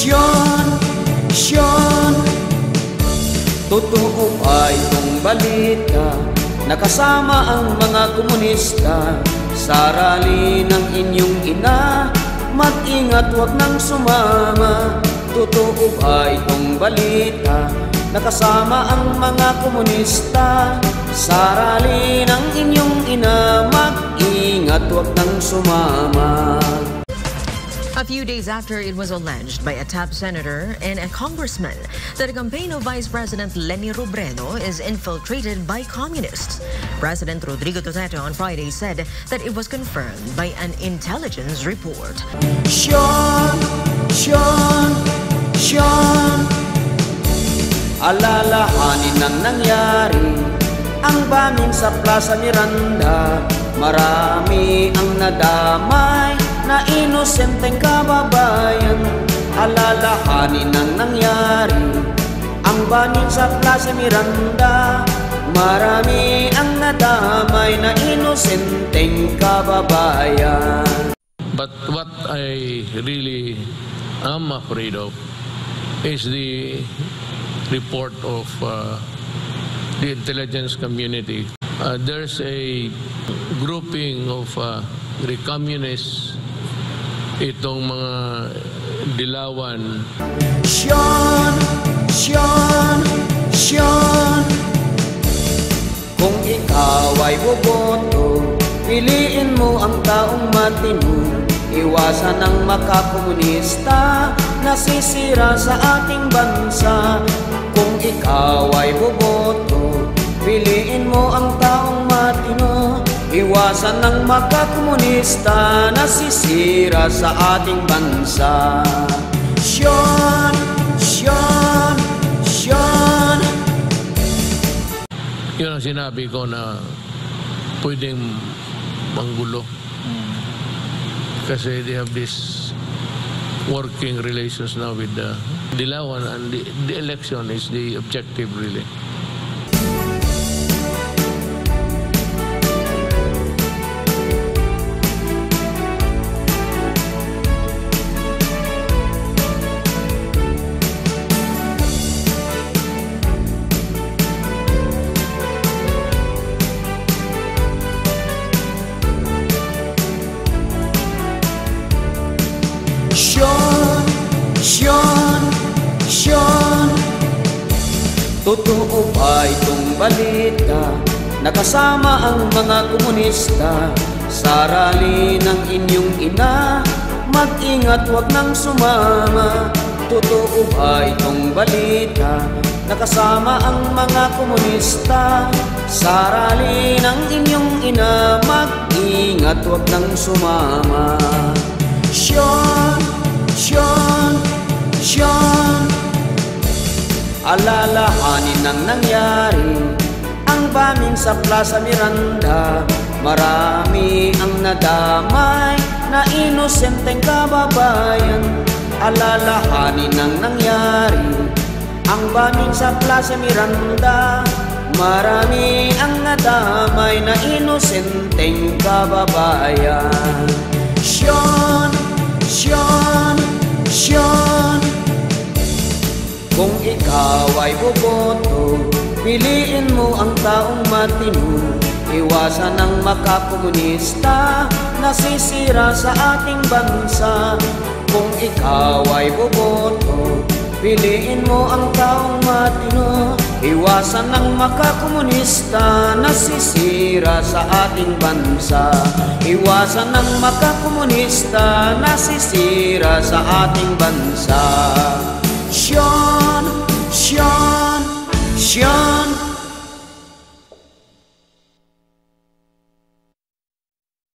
Sean, totoo ba itong balita? Nakasama ang mga komunista sa rally ng inyong ina. Mag-ingat, huwag nang sumama. Totoo ba itong balita? Nakasama ang mga komunista sa rally ng inyong ina. Mag-ingat, huwag nang sumama. A few days after it was alleged by a top senator and a congressman that the campaign of Vice President Leni Robredo is infiltrated by communists, President Rodrigo Duterte on Friday said that it was confirmed by an intelligence report. Sean, alalahanin ang nangyari, ang bombing sa Plaza Miranda. Marami ang nadamay na inosenteng kababayan. Alalahanin ang nangyari, ang bombing sa Plaza Miranda. Marami ang nadamay na inosenteng kababayan. But what I really am afraid of is the report of the intelligence community. There's a grouping of the communists, itong mga dilawan. Sean, kung ikaw ay boboto, piliin mo ang taong matino. Iwasan ang makakomunista, nasisira sa ating bansa. Kung ikaw ay boboto, piliin mo ang taong matino. Iwasan ang makakomunista, nasisira sa ating bansa. Sean, Yun ang sinabi ko na pwedeng manggulo. Kasi they have this working relations now with the Dilawan, and the election is the objective really. Sean, totoo ba itong balita? Nakasama ang mga komunista sa rally ng inyong ina. Mag-ingat, huwag nang sumama. Totoo ba itong balita? Nakasama ang mga komunista sa rally ng inyong ina. Mag-ingat, huwag nang sumama. Sean, alalahanin ang nangyari, ang bombing sa Plaza Miranda. Marami ang nadamay na inosenteng kababayan. Alalahanin ang nangyari, ang bombing sa Plaza Miranda. Marami ang nadamay na inosenteng kababayan. Sean, kung ikaw ay boboto, piliin mo ang taong matino. Iwasan ang makakomunista, nasisira sa ating bansa. Kung ikaw ay boboto, piliin mo ang taong matino. Iwasan ang makakomunista, nasisira sa ating bansa. Iwasan ang makakomunista, nasisira sa ating bansa. Sean,